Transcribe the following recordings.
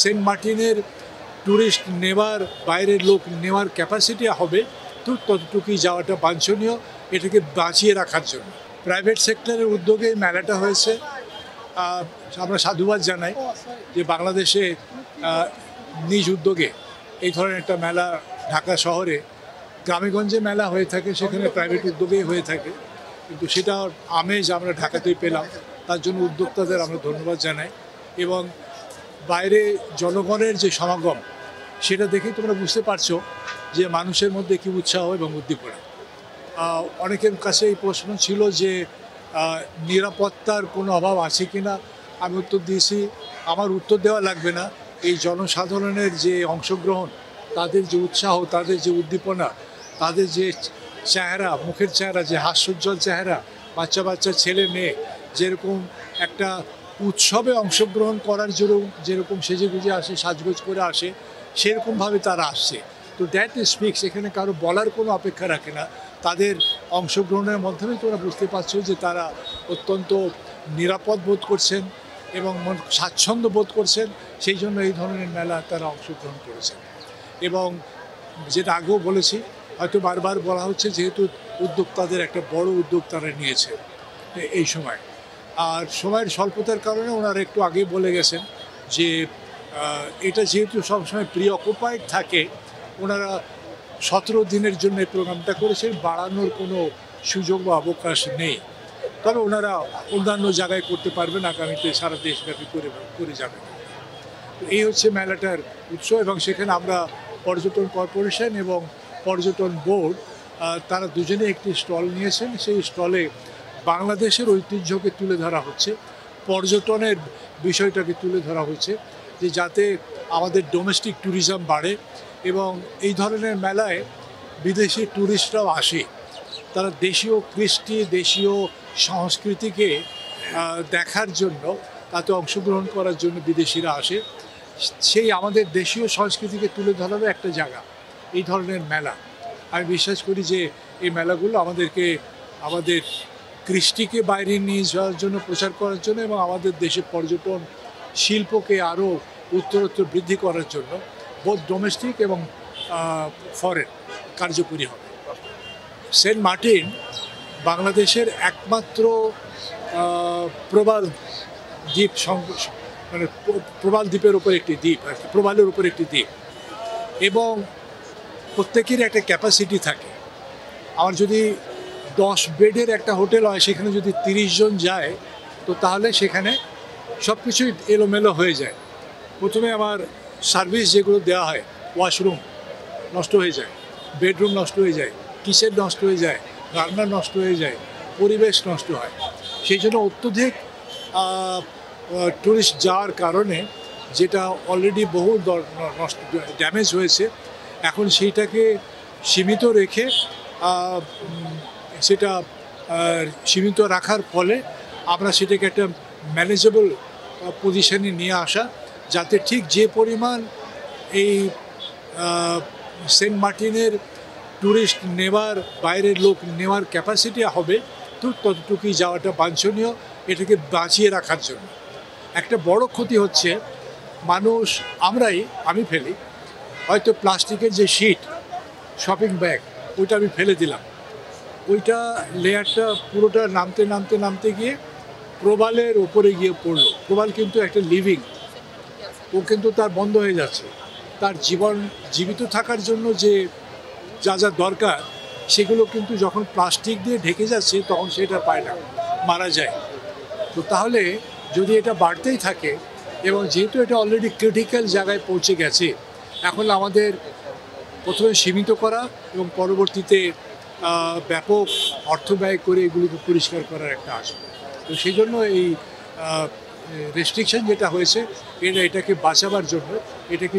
Saint মার্টিনের tourist নেওয়ার, বাইরের লোক নেওয়ার ক্যাপাসিটি হবে, তো ততটুকুই যাওয়াটা বাঞ্ছনীয়, এটাকে বাঁচিয়ে রাখার জন্য। প্রাইভেট সেক্টরের উদ্যোগে মেলাটা হয়েছে। আমরা সাধুবাদ জানাই যে বাংলাদেশে নিজ উদ্যোগে এই ধরনের একটা মেলা, ঢাকা শহরে গ্রামেগঞ্জে মেলা হয়ে থাকে, সেখানে প্রাইভেট উদ্যোগেই হয়ে থাকে, কিন্তু সেটা আমেজ আমরা ঢাকাতেই পেলাম। তার জন্য উদ্যোক্তাদের আমরা ধন্যবাদ জানাই। এবং বাইরে জনগণের যে সমাগম, সেটা দেখেই তোমরা বুঝতে পারছো যে মানুষের মধ্যে কী উৎসাহ এবং উদ্দীপনা। অনেকের কাছে এই প্রশ্ন ছিল যে নিরাপত্তার কোনো অভাব আছে কি না। আমি উত্তর দিয়েছি, আমার উত্তর দেওয়া লাগবে না। এই জনসাধারণের যে অংশগ্রহণ, তাদের যে উৎসাহ, তাদের যে উদ্দীপনা, তাদের যে চেহারা, মুখের চেহারা, যে হাস্যোজ্জ্বল চেহারা, বাচ্চা বাচ্চা ছেলে মেয়ে যেরকম একটা উৎসবে অংশগ্রহণ করার জন্য যেরকম সেজেগুজে আসে, সাজগোজ করে আসে, সেরকমভাবে তারা আসছে। তো দ্যাট স্পিক্স, এখানে কারো বলার কোনো অপেক্ষা রাখে না। তাদের অংশগ্রহণের মাধ্যমে তোমরা বুঝতে পারছো যে তারা অত্যন্ত নিরাপদ বোধ করছেন এবং স্বাচ্ছন্দ্য বোধ করছেন, সেই জন্য এই ধরনের মেলা তারা অংশগ্রহণ করেছেন। এবং যেটা আগেও বলেছি, হয়তো বারবার বলা হচ্ছে, যেহেতু উদ্যোক্তাদের একটা বড় উদ্যোগ তারা নিয়েছে এই সময়, আর সময়ের স্বল্পতার কারণে ওনারা একটু আগে বলে গেছেন যে এটা যেহেতু সবসময় প্রিঅকুপাইড থাকে, ওনারা 17 দিনের জন্য এই প্রোগ্রামটা করেছেন, বাড়ানোর কোনো সুযোগ বা অবকাশ নেই। তবে ওনারা অন্যান্য জায়গায় করতে পারবেন, আগামীতে সারা দেশব্যাপী করে যাবেন। এই হচ্ছে মেলাটার উৎস। এবং সেখানে আমরা পর্যটন কর্পোরেশন এবং পর্যটন বোর্ড তারা দুজনে একটি স্টল নিয়েছেন। সেই স্টলে বাংলাদেশের ঐতিহ্যকে তুলে ধরা হচ্ছে, পর্যটনের বিষয়টাকে তুলে ধরা হচ্ছে, যে যাতে আমাদের ডোমেস্টিক ট্যুরিজম বাড়ে এবং এই ধরনের মেলায় বিদেশি ট্যুরিস্টরাও আসে। তারা দেশীয় কৃষ্টি, দেশীয় সংস্কৃতিকে দেখার জন্য, তাতে অংশগ্রহণ করার জন্য বিদেশিরা আসে। সেই আমাদের দেশীয় সংস্কৃতিকে তুলে ধরারও একটা জায়গা এই ধরনের মেলা। আমি বিশ্বাস করি যে এই মেলাগুলো আমাদেরকে আমাদের কৃষ্টিকে বাইরে নিয়ে যাওয়ার জন্য, প্রচার করার জন্য এবং আমাদের দেশের পর্যটন শিল্পকে আরও উত্তরোত্তর বৃদ্ধি করার জন্য বোথ ডোমেস্টিক এবং ফরেন কার্যকরী হবে। সেন্ট মার্টিন বাংলাদেশের একমাত্র প্রবাল দ্বীপ, মানে প্রবাল দ্বীপের উপর একটি দ্বীপ, আর কি প্রবালের উপর একটি দ্বীপ, এবং প্রত্যেকেরই একটা ক্যাপাসিটি থাকে। আমার যদি 10 বেডের একটা হোটেল হয়, সেখানে যদি 30 জন যায়, তো তাহলে সেখানে সব কিছুই এলোমেলো হয়ে যায়। প্রথমে আমার সার্ভিস যেগুলো দেওয়া হয়, ওয়াশরুম নষ্ট হয়ে যায়, বেডরুম নষ্ট হয়ে যায়, কিচেন নষ্ট হয়ে যায়, রান্না নষ্ট হয়ে যায়, পরিবেশ নষ্ট হয়। সেই জন্য অত্যধিক ট্যুরিস্ট যাওয়ার কারণে যেটা অলরেডি বহু নষ্ট, ড্যামেজ হয়েছে, এখন সেইটাকে সীমিত রেখে সেটা সীমিত রাখার ফলে আমরা সেটাকে একটা ম্যানেজেবল পজিশনে নিয়ে আসা, যাতে ঠিক যে পরিমাণ এই সেন্ট মার্টিনের ট্যুরিস্ট নেওয়ার, বাইরের লোক নেওয়ার ক্যাপাসিটি হবে, তো ততটুকুই যাওয়াটা বাঞ্ছনীয়, এটাকে বাঁচিয়ে রাখার জন্য। একটা বড় ক্ষতি হচ্ছে, মানুষ, আমি ফেলি, হয়তো প্লাস্টিকের যে শিট, শপিং ব্যাগ, ওইটা আমি ফেলে দিলাম, ওইটা লেয়ারটা পুরোটা নামতে নামতে নামতে গিয়ে প্রবালের ওপরে গিয়ে পড়লো। প্রবাল কিন্তু একটা লিভিং, ও কিন্তু তার বন্ধ হয়ে যাচ্ছে। তার জীবিত থাকার জন্য যে যা যা দরকার, সেগুলো কিন্তু যখন প্লাস্টিক দিয়ে ঢেকে যাচ্ছে, তখন সেটা পায় না, মারা যায়। তো তাহলে যদি এটা বাড়তেই থাকে, এবং যেহেতু এটা অলরেডি ক্রিটিক্যাল জায়গায় পৌঁছে গেছে, এখন আমাদের প্রথমে সীমিত করা এবং পরবর্তীতে ব্যাপক অর্থ ব্যয় করে এগুলিকে পরিষ্কার করার একটা আসবে। তো সেই জন্য এই রেস্ট্রিকশন যেটা হয়েছে, এটাকে বাঁচাবার জন্য, এটাকে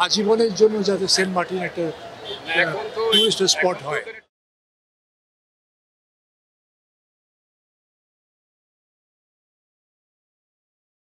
আজীবনের জন্য যাতে সেন্ট মার্টিন একটা টুরিস্ট স্পট হয়।